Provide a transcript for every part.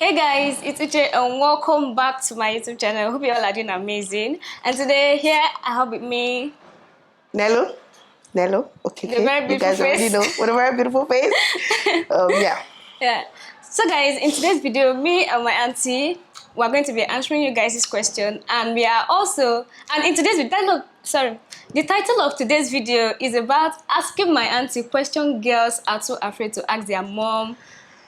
Hey guys, it's Uche and welcome back to my YouTube channel. I hope you all are doing amazing. And today here I have with me Nello, the okay. very You beautiful guys already face. know what a very beautiful face. Yeah. Yeah. So guys, in today's video, me and my auntie, we're going to be answering you guys' question, and we are also in today's video, the title of today's video is about asking my auntie question girls are too afraid to ask their mom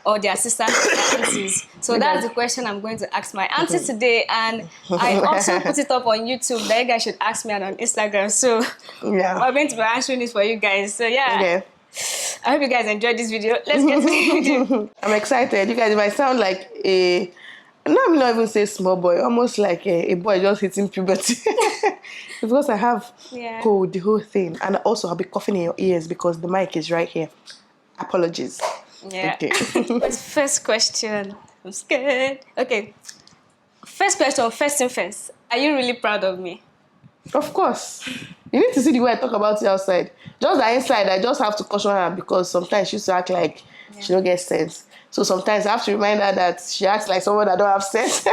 or their sisters or their aunties. So that's the question I'm going to ask my auntie today, and I also put it up on YouTube that you guys should ask me and on Instagram. So Yeah. we're going to be answering it for you guys. So yeah. Okay. I hope you guys enjoyed this video. Let's get to the video. I'm excited. You guys, if I sound like I'm not even say small boy, almost like a boy just hitting puberty. It's because I have cold, the whole thing. And also I'll be coughing in your ears because the mic is right here. Apologies. Yeah. Okay. First question. I'm scared. Okay. First question, first thing first. Are you really proud of me? Of course. You need to see the way I talk about it outside. Just the inside, I just have to caution her because sometimes she used to act like she don't get sense. So sometimes I have to remind her that she acts like someone that don't have sense.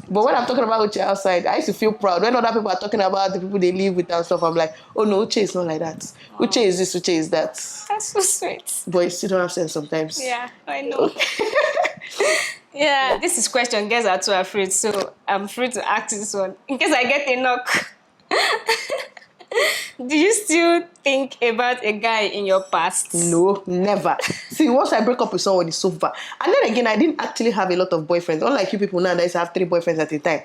But when I'm talking about Uche outside, I used to feel proud. When other people are talking about the people they live with and stuff, I'm like, oh no, Uche is not like that. Aww. Uche is this, Uche is that. That's so sweet. But you still don't have sense sometimes. Yeah, I know. Yeah, this is question. Girls are too afraid, so I'm free to ask this one. In case I get a knock. Do you still think about a guy in your past? No, never. See, once I break up with someone, it's over. And then again, I didn't actually have a lot of boyfriends. Unlike you people now that used to have 3 boyfriends at a time.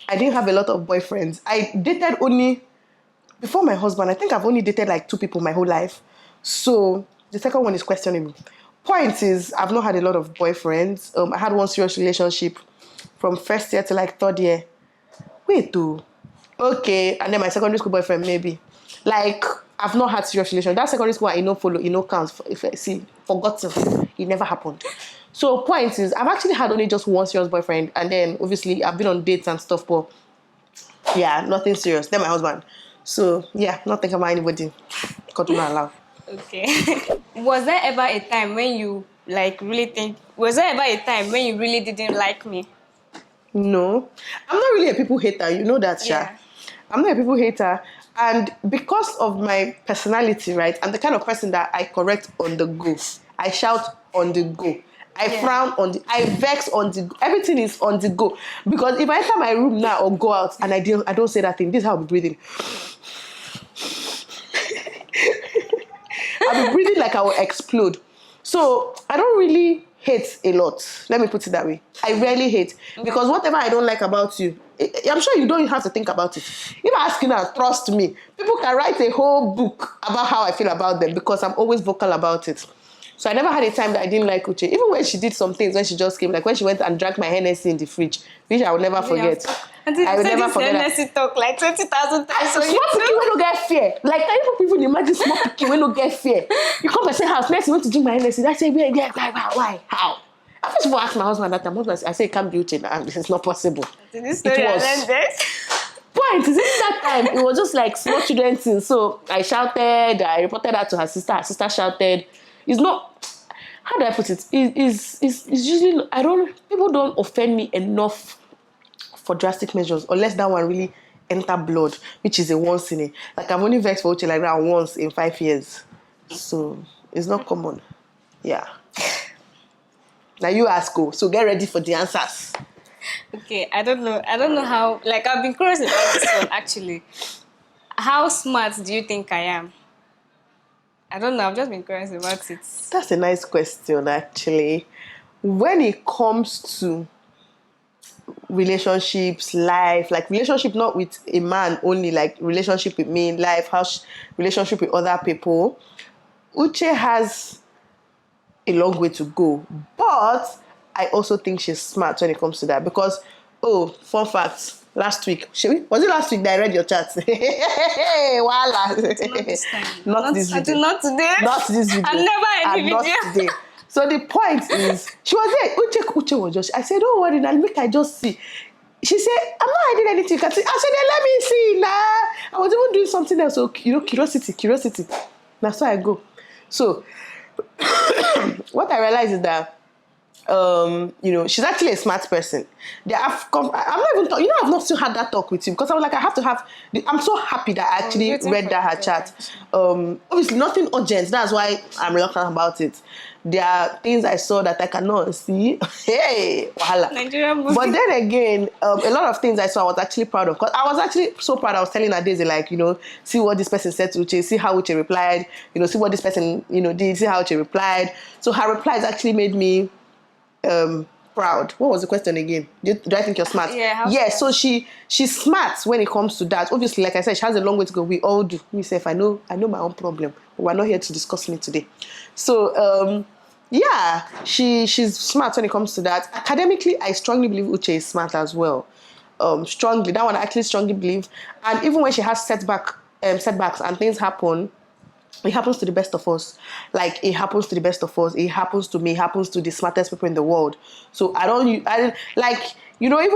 I didn't have a lot of boyfriends. I dated only, before my husband, I think I've only dated like 2 people my whole life. So the second one is questionable. Point is, I've not had a lot of boyfriends. I had one serious relationship from first year to like 3rd year. Wait, though. Okay, and then my secondary school boyfriend, maybe. Like, I've not had serious relationship. That secondary school, I know follow, counts. If I see, forgotten. It never happened. So, point is, I've actually had only just one serious boyfriend. And then, obviously, I've been on dates and stuff, but yeah, nothing serious. Then my husband. So, yeah, not thinking about anybody. God will not allow. Okay. Was there ever a time when you, was there ever a time when you really didn't like me? No. I'm not really a people hater. You know that, Sha. Yeah. I'm not a people hater. And because of my personality, right, I'm the kind of person that I correct on the go. I shout on the go. I frown on the, I vex on the go. Everything is on the go. Because if I enter my room now or go out and I don't say that thing, this is how I'll be breathing. I'll be breathing like I will explode. So I don't really hate a lot. Let me put it that way. I rarely hate. Because whatever I don't like about you, I'm sure you don't have to think about it. If I ask you now, trust me, people can write a whole book about how I feel about them because I'm always vocal about it. So I never had a time that I didn't like Uche. Even when she did some things when she just came, like when she went and drank my Hennessy in the fridge, which I will never forget. I will never forget that. Hennessy talk like 20,000 times. So small pikin wey no get fear. Like can you people imagine small pikin wey no get fear? You come and say house, next you want to drink my Hennessy. I say why? How? I first of all ask my husband that time. I say it can't be Uche. This is not possible. This story it was. Point is in that time it was just like small children thing. So I shouted. I reported that to her sister. Her sister shouted. It's not. How do I put it? It's usually people don't offend me enough for drastic measures unless that one really enter blood, which is a once in a. Like I've only vexed for Uche like that once in 5 years. So it's not common. Yeah. Now you ask go. So get ready for the answers. Okay, I don't know how, like I've been curious about this one actually. How smart do you think I am? I don't know, I've just been curious about it. That's a nice question actually. When it comes to relationships, life, like relationship not with a man only, like relationship with me, life, relationship with other people, Uche has a long way to go. But I also think she's smart when it comes to that because, fun fact, last week, was it last week that I read your chat? Voila. Not this time. Not this video. Not today. Not this video. I've never had a video. Not today. So the point is, she was there. Uche was just, I said, don't worry, now make I just see. She said, I'm not hiding anything. I said, then let me see. Nah. I was even doing something else. So, curiosity. That's why I go. So, what I realized is that She's actually a smart person. I've not even thought, I've not still had that talk with you because I was like, I have to have. I'm so happy that I actually read her chat. Obviously, nothing urgent. That's why I'm reluctant about it. There are things I saw that I cannot see. Hey, wahala. Nigerian movie. But then again, a lot of things I saw I was actually proud of. Because I was actually so proud. I was telling her days like, see what this person said to Uche, see how Uche replied, see what this person, did, see how Uche replied. So her replies actually made me proud. What was the question again? Do I think you're smart? Yeah. So she's smart when it comes to that. Obviously, like I said, she has a long way to go. We all do. Myself, I know my own problem. But we're not here to discuss me today. So she's smart when it comes to that. Academically, I strongly believe Uche is smart as well. Strongly. That one I actually strongly believe. And even when she has setbacks and things happen, it happens to the best of us. Like, it happens to the best of us. It happens to me. It happens to the smartest people in the world. So even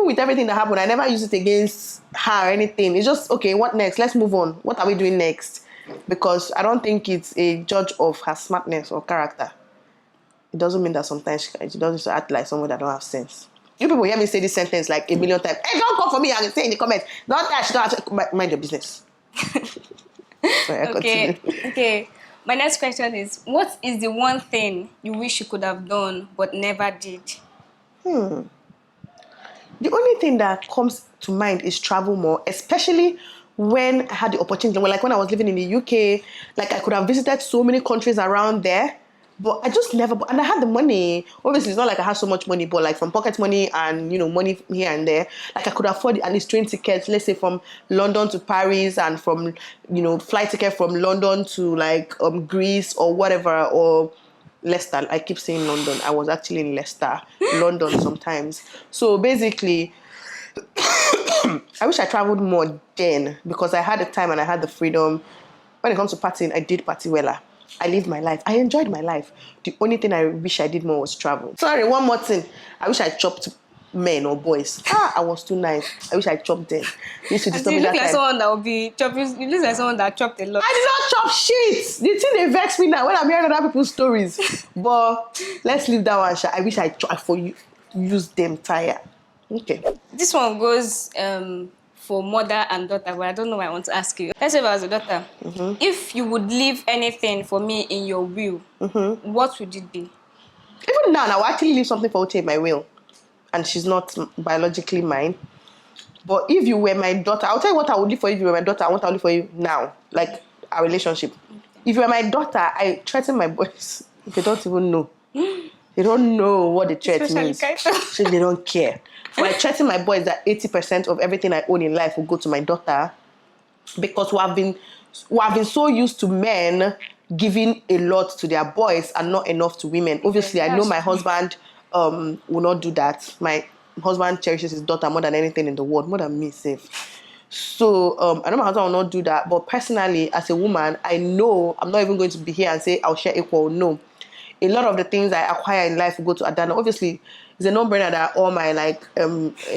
with everything that happened, I never use it against her or anything. It's just, okay, what next? Let's move on. What are we doing next? Because I don't think it's a judge of her smartness or character. It doesn't mean that sometimes she doesn't act like someone that don't have sense. You people hear me say this sentence like a million times. Hey, don't come for me. I can say in the comments. Not that she don't have to mind your business. Okay. My next question is, what is the one thing you wish you could have done but never did? The only thing that comes to mind is travel more, especially when I had the opportunity. Like when I was living in the UK, like I could have visited so many countries around there, but I just never. And I had the money. Obviously, it's not like I had so much money, but like from pocket money and money here and there, like I could afford at least train tickets. Let's say from London to Paris, and from flight ticket from London to like Greece or whatever, or Leicester. I keep saying London. I was actually in Leicester, London sometimes. So basically, I wish I traveled more then because I had the time and I had the freedom. When it comes to partying, I did party well. I lived my life. I enjoyed my life. The only thing I wish I did more was travel. Sorry, one more thing. I wish I chopped men or boys. I was too nice. I wish I chopped them. You look like someone that would be chopping. You look like someone that chopped a lot. I did not chop shit. The thing they vex me now when I'm hearing other people's stories. But let's leave that one. I wish I use them tire. Okay. This one goes for mother and daughter, but I don't know what I want to ask you. Let's say if I was a daughter, if you would leave anything for me in your will, what would it be? Even now, I will actually leave something for Uche in my will. And she's not biologically mine. But if you were my daughter, I'll tell you what I would leave for you if you were my daughter. I want to leave for you now. Like, our relationship. If you were my daughter, I threaten my boys. They don't even know. They don't know what the threat means. So they don't care. So I threaten my boys that 80% of everything I own in life will go to my daughter, because we have been so used to men giving a lot to their boys and not enough to women. Obviously, I know my husband will not do that. My husband cherishes his daughter more than anything in the world, more than me, safe. So I know my husband will not do that. But personally, as a woman, I know I'm not even going to be here and say I'll share equal. No. A lot of the things I acquire in life will go to Adana. Obviously, it's a no-brainer that all my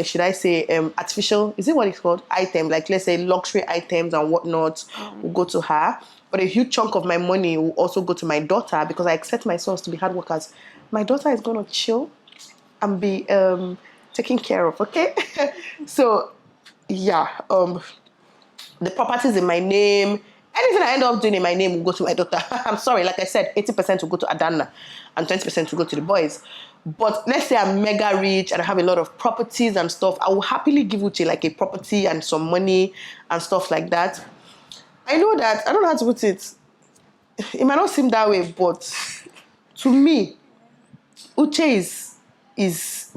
should I say artificial, is it what it's called, items, like let's say luxury items and whatnot, will go to her. But a huge chunk of my money will also go to my daughter, because I expect my sons to be hard workers. My daughter is gonna chill and be taken care of. Okay. So yeah, the properties in my name, anything I end up doing in my name will go to my daughter. I'm sorry, like I said, 80% will go to Adana and 20% will go to the boys. But let's say I'm mega rich and I have a lot of properties and stuff, I will happily give Uche like a property and some money and stuff like that. I know that, I don't know how to put it. It might not seem that way, but to me, Uche is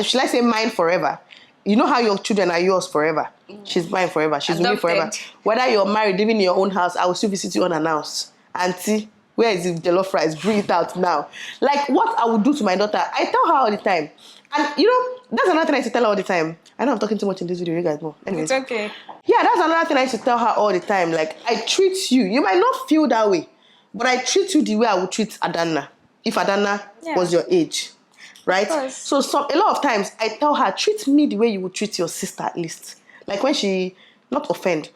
should I say mine forever? You know how your children are yours forever. She's mine forever. She's with me forever. Whether you're married, living in your own house, I will still visit you unannounced. Aunty, where is the jollof rice? Bring it out now. Like, what I would do to my daughter, I tell her all the time. And, that's another thing I used to tell her all the time. I know I'm talking too much in this video, you guys know. Anyways. It's okay. Yeah, that's another thing I used to tell her all the time. Like, I treat you. You might not feel that way, but I treat you the way I would treat Adana, if Adana was your age. Right? So a lot of times I tell her, treat me the way you would treat your sister at least. Like when she, not offend,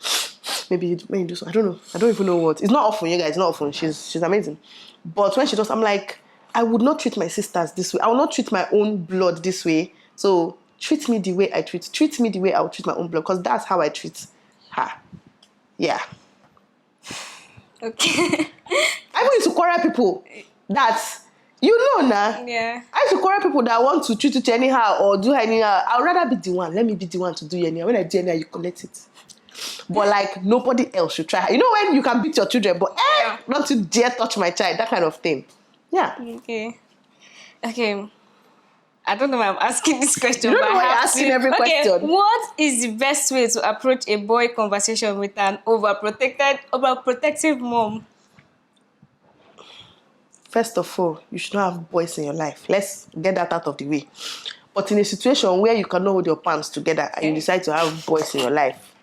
maybe when you do so, I don't know. I don't even know what. It's not often, you guys, it's not often. She's amazing. But when she does, I'm like, I would not treat my sisters this way. I will not treat my own blood this way. So treat me the way I treat me the way I would treat my own blood, because that's how I treat her. Yeah. Okay. I used to quarrel people that, now. Yeah. I used to quarrel people that want to treat you anyhow or do anyhow. I'd rather be the one. Let me be the one to do anyhow. When I do anyhow, you collect it. But like nobody else should try. You know when you can beat your children, but not to dare touch my child, that kind of thing. Yeah. Okay. I don't know why I'm asking this question. You don't but know why I you're have asking to. every question. What is the best way to approach a boy conversation with an overprotective mom? First of all, you should not have boys in your life. Let's get that out of the way. But in a situation where you cannot hold your pants together and you decide to have boys in your life,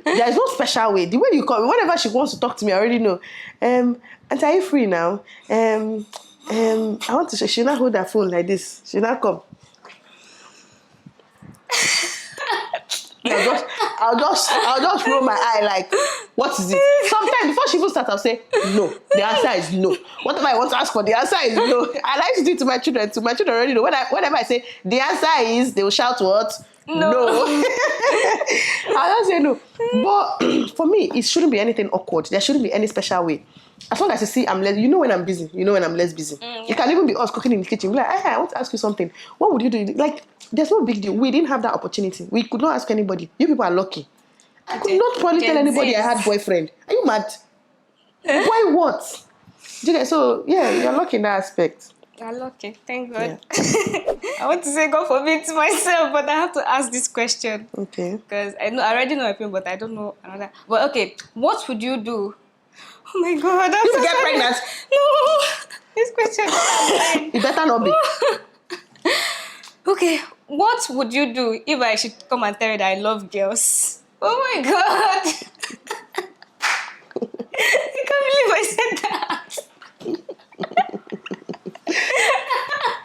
there is no special way. The way you call me, whenever she wants to talk to me, I already know. Aunty, are you free now? I want to. She'll not hold her phone like this. She'll not come. I'll just roll my eye like, what is it? Sometimes before she even starts, I'll say no. The answer is no. Whatever I want to ask for, the answer is no. I like to do it to my children. To my children already know. Whenever I say the answer is, they will shout what? No. I'll just say no. But for me, it shouldn't be anything awkward. There shouldn't be any special way. As long as you see I'm less, you know when I'm busy, you know when I'm less busy. It can even be us cooking in the kitchen. Be like, hey, I want to ask you something. What would you do? Like, there's no big deal. We didn't have that opportunity. We could not ask anybody. You people are lucky. I could not probably tell anybody I had boyfriend. Are you mad? Why what? So yeah, you're lucky in that aspect. You're lucky. Thank God. Yeah. I want to say God forbid to myself, but I have to ask this question. Okay. Because I already know my opinion, but I don't know another. But okay, what would you do? Oh my God. You will get pregnant? No. This question. You better not be. Okay, what would you do if I should come and tell you that I love girls? Oh my God. I can't believe I said that.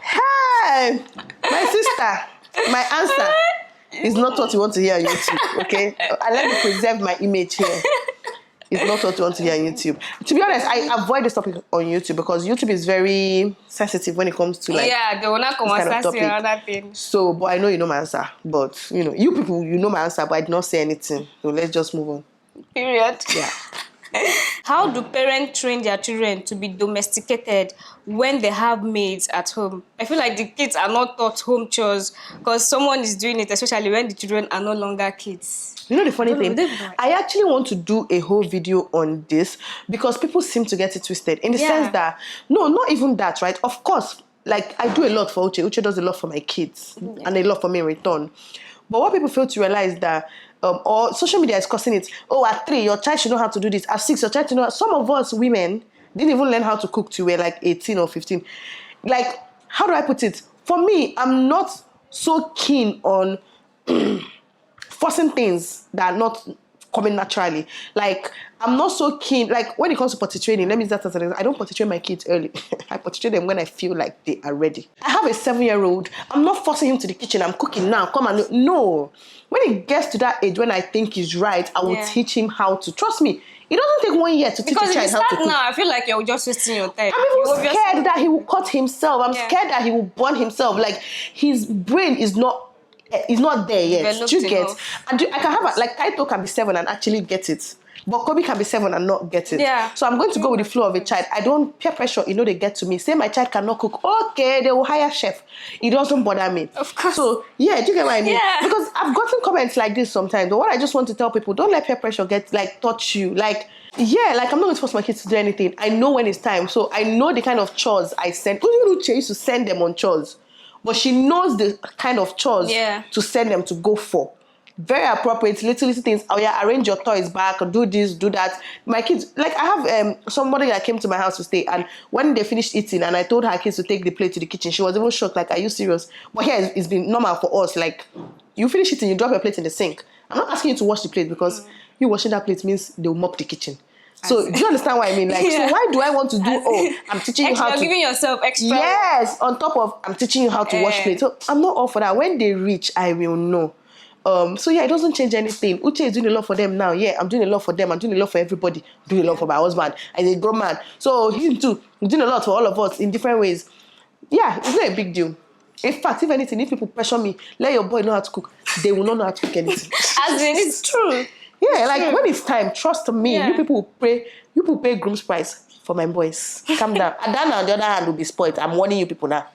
Hey, my sister, my answer is not what you want to hear on YouTube, okay? I let me preserve my image here. It's not what you want to hear on YouTube. To be honest, I avoid this topic on YouTube because YouTube is very sensitive when it comes to like they will not come and start saying other things. So, but I know you know my answer. But you people, you know my answer, but I did not say anything. So let's just move on. Period. Yeah. How do parents train their children to be domesticated when they have maids at home? I feel like the kids are not taught home chores because someone is doing it, especially when the children are no longer kids. You know the funny thing? I actually want to do a whole video on this because people seem to get it twisted in the sense that, no, not even that, right? Of course, like I do a lot for Uche. Uche does a lot for my kids and a lot for me in return. But what people fail to realize that or social media is causing it. Oh, at 3, your child should know how to do this. At 6, your child should know. Some of us women didn't even learn how to cook till we're like 18 or 15. Like, how do I put it? For me, I'm not so keen on forcing things that are not coming naturally. Like, I'm not so keen. Like, when it comes to potty training, let me start as an example. I don't potty train my kids early. I potty train them when I feel like they are ready. I have a 7-year-old. I'm not forcing him to the kitchen. I'm cooking now. Come and no. When he gets to that age when I think he's right, I will teach him how to. Trust me, it doesn't take 1 year to teach a child how to cook. Now, I feel like you're just wasting your time. I'm even scared that he will cut himself. I'm scared that he will burn himself. Like, his brain is not there yet. Do you get? And I can have like Kaito can be 7 and actually get it. But Kobe can be 7 and not get it. Yeah. So I'm going to go with the flow of a child. I don't peer pressure, they get to me. Say my child cannot cook. Okay, they will hire chef. It doesn't bother me. Of course. So yeah, do you get what I mean? Yeah. Because I've gotten comments like this sometimes. But what I just want to tell people, don't let peer pressure touch you. Like, yeah, like I'm not going to force my kids to do anything. I know when it's time. So I know the kind of chores I send. Uche used to send them on chores. But she knows the kind of chores to send them to go for. Very appropriate, little things. Oh yeah, arrange your toys back, do this, do that. My kids, like I have somebody that came to my house to stay, and when they finished eating and I told her kids to take the plate to the kitchen, she was even shocked, like, are you serious? But here it's been normal for us. Like, you finish eating, you drop your plate in the sink. I'm not asking you to wash the plate because you washing that plate means they'll mop the kitchen. So do you understand what I mean? Like, so why do I want to do, I'm teaching you how to... You're giving yourself extra. Yes, on top of, I'm teaching you how to wash plates. So I'm not all for that. When they reach, I will know. So yeah, it doesn't change anything. Uche is doing a lot for them now. Yeah, I'm doing a lot for them. I'm doing a lot for everybody. I'm doing a lot for my husband. And he's a grown man. So him too. He's doing a lot for all of us in different ways. Yeah, it's not a big deal. In fact, if anything, if people pressure me, let your boy know how to cook, they will not know how to cook anything. As in, it's true. Yeah, like when it's time, trust me, Yeah. you people will pay groom's price for my boys. Calm down. Adana on the other hand will be spoiled. I'm warning you people now.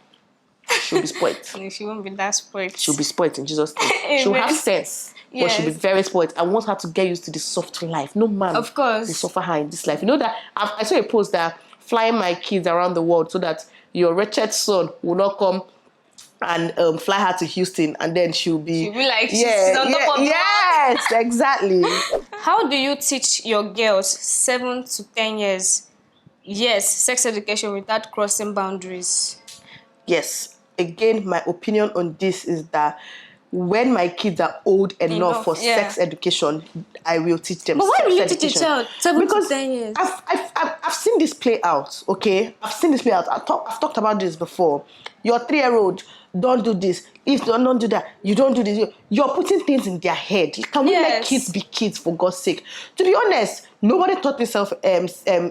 She'll be spoiled. No, she won't be that spoiled. She'll be spoiled in Jesus' name. She'll have sense. But she'll be very spoiled. I want her to get used to this soft life. No man Of course. will suffer her in this life. You know that I saw a post that flying my kids around the world so that your wretched son will not come and fly her to Houston, and then she'll be like, she's on top of the world. Yes, exactly. How do you teach your girls 7 to 10 years? Yes, sex education without crossing boundaries. Yes. Again, my opinion on this is that when my kids are old enough for sex education, I will teach them. But why sex will you education. teach a child 7 Because to 10 years? I've seen this play out. Okay, I've seen this play out. I've talked about this before. Your 3-year-old, don't do this. If you don't do that, you don't do this. You're putting things in their head. Can we let kids be kids, for God's sake? To be honest, nobody taught themselves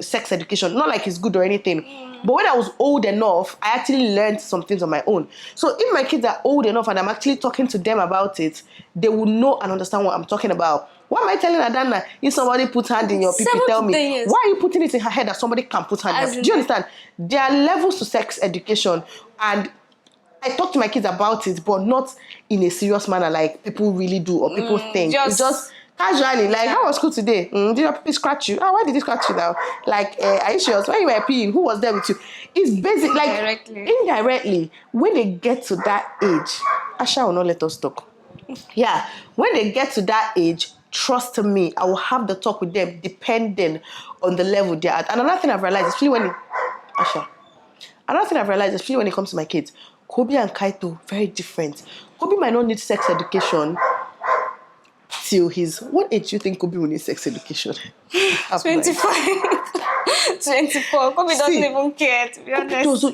sex education. Not like it's good or anything. But when I was old enough, I actually learned some things on my own. So if my kids are old enough and I'm actually talking to them about it, they will know and understand what I'm talking about. Why am I telling Adana, if somebody puts hand in your pee, tell me, why are you putting it in her head that somebody can put hand in? Do you understand? There are levels to sex education, and I talk to my kids about it, but not in a serious manner like people really do or people think. It's just casually, like, how was school today? Did your pee scratch you? Why did it scratch you now? Like, are you sure? When you were peeing, who was there with you? It's basic, like, indirectly, when they get to that age, Asha will not let us talk. Yeah, when they get to that age, trust me, I will have the talk with them depending on the level they're at. And another thing I've realized, especially when it comes to my kids, Kobe and Kaito, very different. Kobe might not need sex education till his... What age do you think Kobe will need sex education? 25. 24. Kobe doesn't even care, to be honest.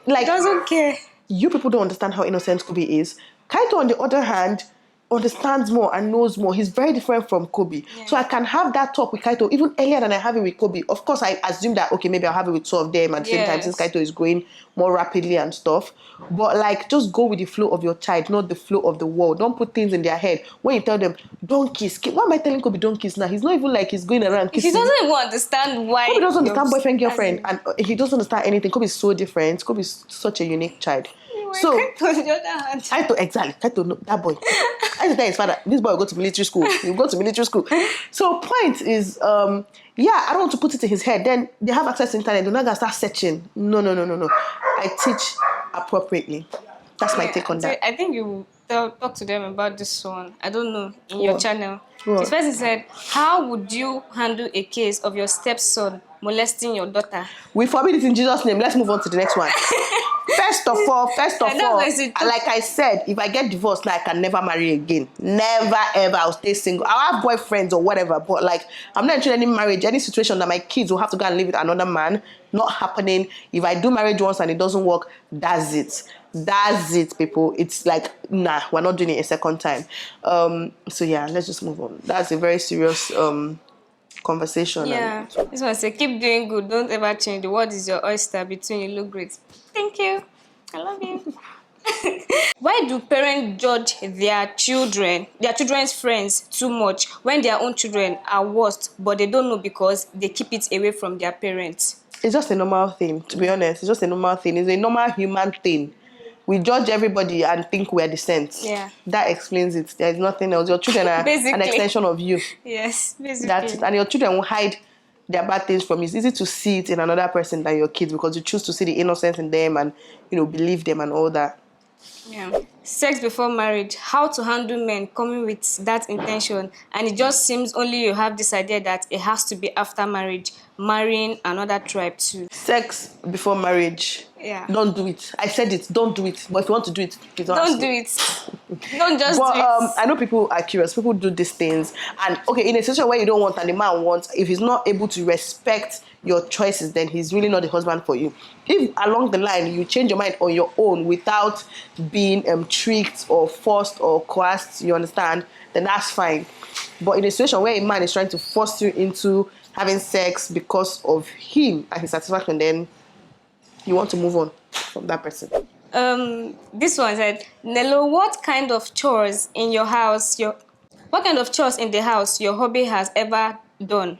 Doesn't care. You people don't understand how innocent Kobe is. Kaito, on the other hand, understands more and knows more. He's very different from Kobe. Yeah. So I can have that talk with Kaito even earlier than I have it with Kobe. Of course, I assume that, okay, maybe I'll have it with two of them at the same time since Kaito is growing more rapidly and stuff. But like, just go with the flow of your child, not the flow of the world. Don't put things in their head. When you tell them, don't kiss. Why am I telling Kobe don't kiss now? He's not even like he's going around kissing. He doesn't even understand why. Kobe doesn't understand boyfriend, girlfriend. And he doesn't understand anything. Kobe is so different. Kobe is such a unique child. So, Kaito, exactly. Kaito, no, that boy. I just tell his father, this boy will go to military school. He'll go to military school. So, point is, I don't want to put it in his head. Then they have access to internet. They're not going to start searching. No. I teach appropriately. That's my take on that. I think you talk to them about this one. I don't know, in your channel. This person said, how would you handle a case of your stepson molesting your daughter? We forbid it in Jesus' name. Let's move on to the next one. First of all, like I said, if I get divorced now, I can never marry again. Never, ever. I'll stay single. I'll have boyfriends or whatever, but like, I'm not entering any marriage, any situation that my kids will have to go and live with another man. Not happening. If I do marriage once and it doesn't work, that's it. That's it, people. It's like, nah, we're not doing it a second time. So yeah, let's just move on. That's a very serious conversation. Yeah. This one say, keep doing good. Don't ever change. The world is your oyster. Between you look great. Thank you. I love you. Why do parents judge their children's friends too much when their own children are worst, but they don't know because they keep it away from their parents? It's just a normal thing, to be honest. It's just a normal thing. It's a normal human thing. We judge everybody and think we're the saints. Yeah. That explains it. There's nothing else. Your children are an extension of you. Yes, basically. That's it. And your children will hide their bad things from you. It's easy to see it in another person than your kids because you choose to see the innocence in them and, believe them and all that. Yeah. Sex before marriage. How to handle men coming with that intention, and it just seems only you have this idea that it has to be after marriage. marrying another tribe too? Sex before marriage. Yeah. Don't do it. I said it. Don't do it. But if you want to do it, please don't Don't ask do me. it. Don't just But do it. I know people are curious. People do these things, and okay, in a situation where you don't want and the man wants, if he's not able to respect your choices, then he's really not the husband for you. If along the line you change your mind on your own without being tricked or forced or coerced, you understand, then that's fine. But in a situation where a man is trying to force you into having sex because of him and his satisfaction, then you want to move on from that person. This one said, Nello, what kind of chores in your house, what kind of chores in the house your hubby has ever done,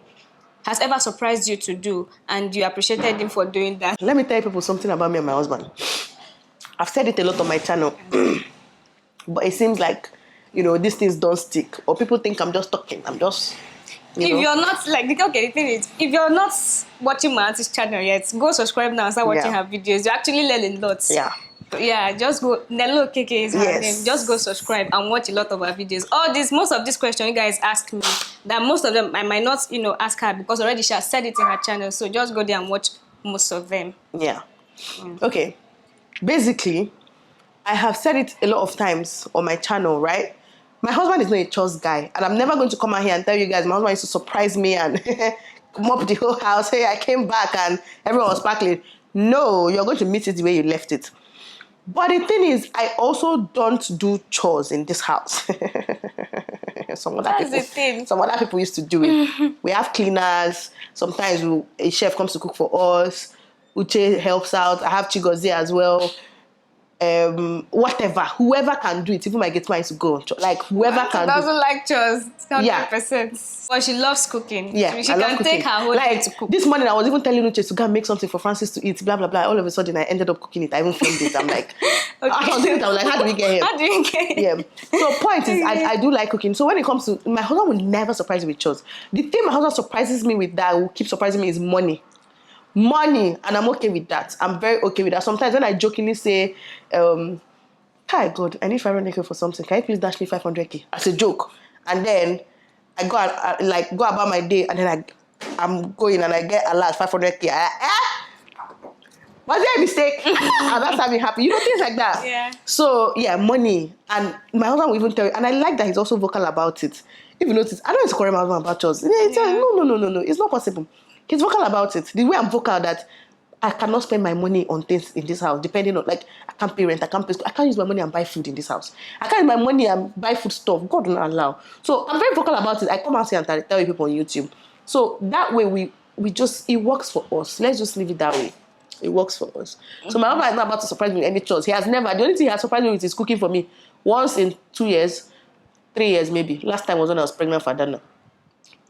has ever surprised you to do, and you appreciated him for doing that? Let me tell you people something about me and my husband. I've said it a lot on my channel, but it seems like, these things don't stick, or people think I'm just talking. I'm just, If you're not the thing is, if you're not watching my auntie's channel yet, go subscribe now and start watching her videos. You actually learn a lot. Yeah, just go. Nello KK is her name. Just go subscribe and watch a lot of her videos. Most of these questions you guys ask me, that most of them I might not, ask her because already she has said it in her channel. So just go there and watch most of them. Yeah. Okay. Basically, I have said it a lot of times on my channel, right? My husband is not a chores guy, and I'm never going to come out here and tell you guys my husband used to surprise me and mop the whole house. Hey, I came back and everyone was sparkling. No, you're going to meet it the way you left it. But the thing is, I also don't do chores in this house. Some other people used to do it. We have cleaners. Sometimes a chef comes to cook for us. Uche helps out. I have Chigozie as well. Whatever, whoever can do it, even my gate man is to go. Like whoever can doesn't like chores, 100%. But she loves cooking. Yeah, she I love can cooking. take her whole day to cook. This morning I was even telling Uche to go and make something for Francis to eat, blah blah blah. All of a sudden I ended up cooking it. I even filmed it. I'm like, I was doing it. I was like, how do we get here? How do you get here? Yeah. So point is, I do like cooking. So when it comes to my husband, will never surprise me with chores. The thing my husband surprises me with that will keep surprising me is money, and I'm okay with that. I'm very okay with that. Sometimes when I jokingly say, hi God, I need 500k for something. Can you please dash me 500k as a joke? And then I go about my day, and then I'm going and I get a lot 500k. Was there a mistake? And that's how me happy. Things like that. Yeah. So yeah, money, and my husband will even tell you, and I like that he's also vocal about it. If you notice, I don't need to correct my husband about chores. No, it's not possible. He's vocal about it. The way I'm vocal that I cannot spend my money on things in this house, depending on, I can't pay rent, I can't use my money and buy food in this house. I can't use my money and buy food stuff. God will not allow. So I'm very vocal about it. I come out here and tell you people on YouTube. So that way it works for us. Let's just leave it that way. It works for us. So my husband is not about to surprise me with any chores. He has never. The only thing he has surprised me with is cooking for me. Once in 2 years, 3 years maybe. Last time was when I was pregnant for Dana.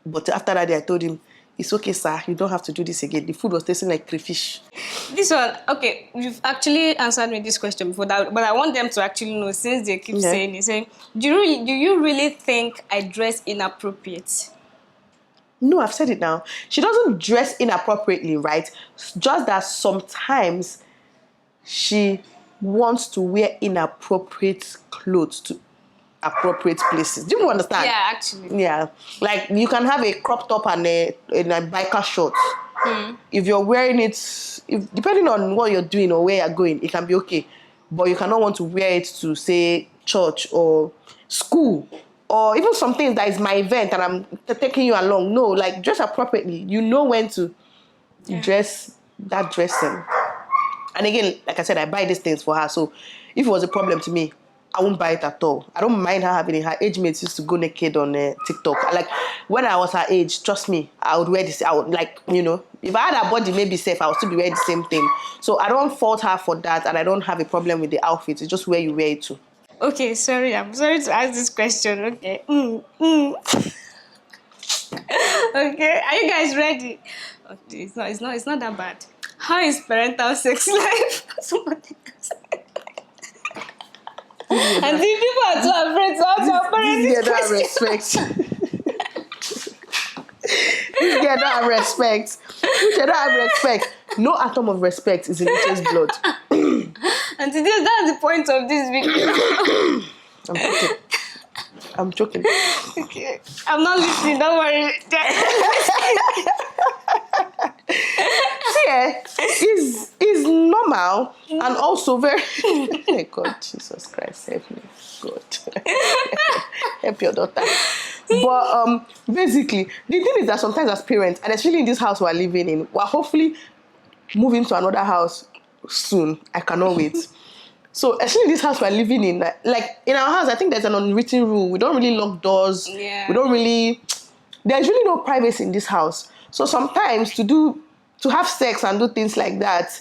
But after that day, I told him, it's okay, sir. You don't have to do this again. The food was tasting like crayfish. This one, okay, you've actually answered me this question before, but I want them to actually know, since they keep saying it. Do you really think I dress inappropriate? No, I've said it now. She doesn't dress inappropriately, right? Just that sometimes she wants to wear inappropriate clothes to appropriate places. Do you understand? Yeah, actually. Yeah. Like you can have a crop top and a biker short. If you're wearing it, depending on what you're doing or where you're going, it can be okay. But you cannot want to wear it to, say, church or school, or even some things that is my event and I'm taking you along. No, dress appropriately. You know when to dress that dressing. And again, like I said, I buy these things for her. So if it was a problem to me, I won't buy it at all. I don't mind her having it. Her age mates used to go naked on TikTok. When I was her age, trust me, I would wear this. I would if I had her body maybe safe, I would still be wearing the same thing. So I don't fault her for that, and I don't have a problem with the outfit. It's just where you wear it to. Okay, sorry. I'm sorry to ask this question. Okay. Okay, are you guys ready? Okay, it's not that bad. How is parental sex life? Somebody else. And the people are so afraid to ask our parents this question. This girl don't have respect. This girl don't have respect. No atom of respect is in Uche's blood. And today, that's the point of this video. I'm joking. Okay. I'm not listening, don't worry. see, is normal and also very. Oh God, Jesus Christ, help me, God, help your daughter. But basically, the thing is that sometimes as parents, and especially in this house we're living in, we're hopefully moving to another house soon. I cannot wait. So especially in this house we're living in, like in our house, I think there's an unwritten rule. We don't really lock doors. Yeah. We don't really. There's really no privacy in this house. So sometimes to have sex and do things like that,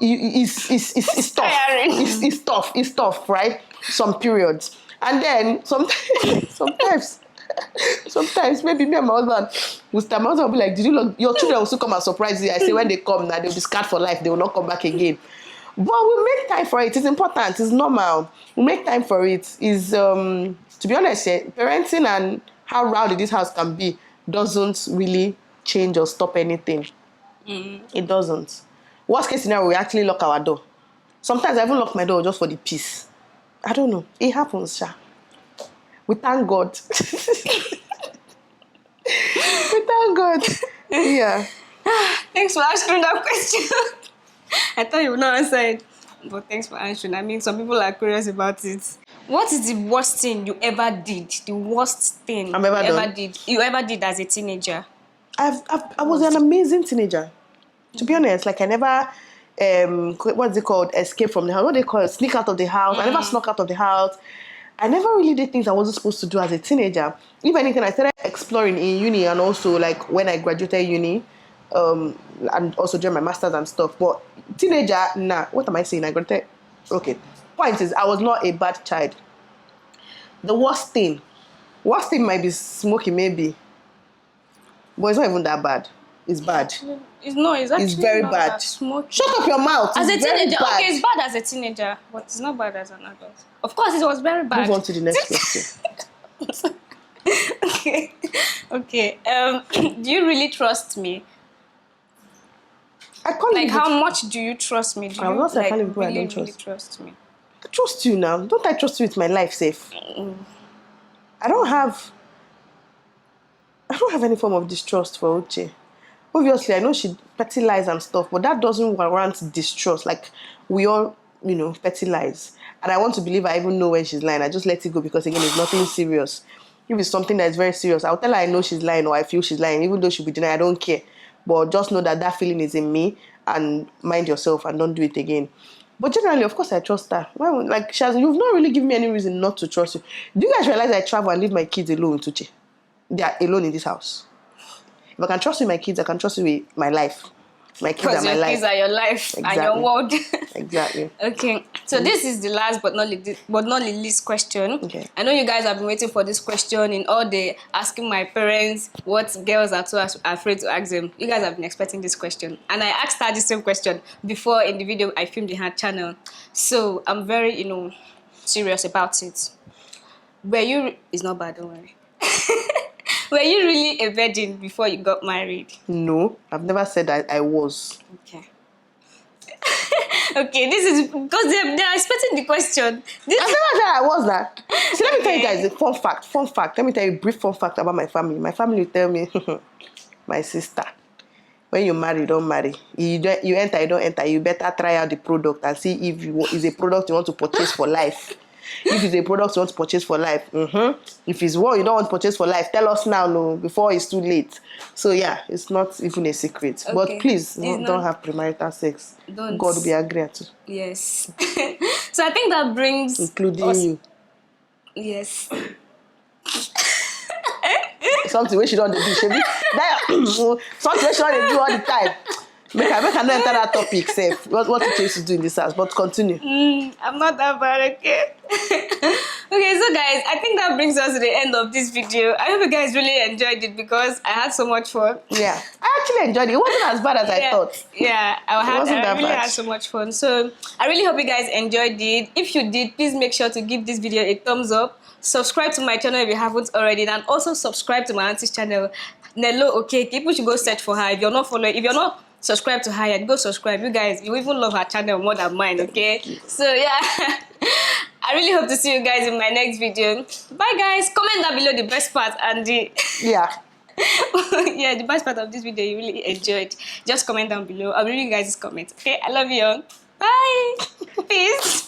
it's tough. It's tough, right? Some periods. And then sometimes maybe me and my husband will start. My husband will be like, did you look? Your children will still come and surprise you. I say, when they come now, they'll be scarred for life. They will not come back again. But we make time for it. It's important. It's normal. We make time for it. Is to be honest, parenting and how rowdy this house can be doesn't really change or stop anything. It doesn't. Worst case scenario, we actually lock our door. Sometimes I even lock my door just for the peace. I don't know. It happens, Sha. We thank God. We thank God. Yeah. Thanks for answering that question. I thought you would not answer it, but thanks for answering. I mean, some people are curious about it. What is the worst thing you ever did? The worst thing you ever did as a teenager? I was an amazing teenager. To be honest, like I never what's it called? Escape from the house. What do they call it? Sneak out of the house. I never snuck out of the house. I never really did things I wasn't supposed to do as a teenager. If anything, I started exploring in uni and also like when I graduated uni, and also during my masters and stuff. But teenager, nah. What am I saying? I graduated. Okay. Point is, I was not a bad child. The worst thing might be smoking, maybe, but it's not even that bad. It's bad. It's very not bad. bad. Smoking. Shut up your mouth. As it's a teenager, bad. okay, it's bad as a teenager, but it's not bad as an adult. Of course, it was very bad. Move on to the next question. Okay. Do you really trust me? I can't Like, how much do you trust me? Do I'm you not saying I can't really, I don't really trust. trust me? I trust you now. Don't I trust you with my life safe? I don't have any form of distrust for Uche. Obviously, I know she petty lies and stuff, but that doesn't warrant distrust. Like, we all, petty lies. And I want to believe I even know when she's lying. I just let it go because, again, it's nothing serious. If it's something that's very serious, I'll tell her I know she's lying or I feel she's lying. Even though she'll be denying, I don't care. But just know that feeling is in me and mind yourself and don't do it again. But generally, of course, I trust her. Well, like, you've not really given me any reason not to trust you. Do you guys realize I travel and leave my kids alone, Uche? They are alone in this house. If I can trust you with my kids, I can trust you with my life. My kids are my life. Because your kids are your life and your world. Exactly. Okay. So this is the last but not the least question. Okay. I know you guys have been waiting for this question in all day, asking my parents what girls are so afraid to ask them. You guys have been expecting this question. And I asked her the same question before in the video I filmed in her channel. So I'm very, serious about it. It's not bad, don't worry. Were you really a virgin before you got married? No, I've never said that I was. Okay. Okay, this is because they're expecting the question. I never said I was that. So let me tell you guys a fun fact. Let me tell you a brief fun fact about my family. My family will tell me, my sister, when you marry, you don't marry. You enter, you don't enter. You better try out the product and see if it's a product you want to purchase for life. If it's a product you want to purchase for life, if it's one you don't want to purchase for life, tell us now, no, before it's too late. So yeah, it's not even a secret. Okay. But please, don't have premarital sex. Don't. God will be angry at you. Yes. So I think that brings including you. Yes. Something we should not do. Something we should not do all the time. Make I not enter that topic, safe. What you choose to do in this house, but continue. I'm not that bad, okay? Okay, so guys, I think that brings us to the end of this video. I hope you guys really enjoyed it because I had so much fun. Yeah, I actually enjoyed it. It wasn't as bad as I thought. Yeah, I really had so much fun. So I really hope you guys enjoyed it. If you did, please make sure to give this video a thumbs up. Subscribe to my channel if you haven't already, and also subscribe to my auntie's channel, Nello. Okay, people should go search for her. If you're not subscribe to her yet, go subscribe. You guys, you even love her channel more than mine, okay? So yeah, I really hope to see you guys in my next video. Bye guys. Comment down below the best part and the yeah. Yeah, the best part of this video you really enjoyed. Just comment down below. I'll read you guys' comments. Okay, I love you all. Bye. Peace.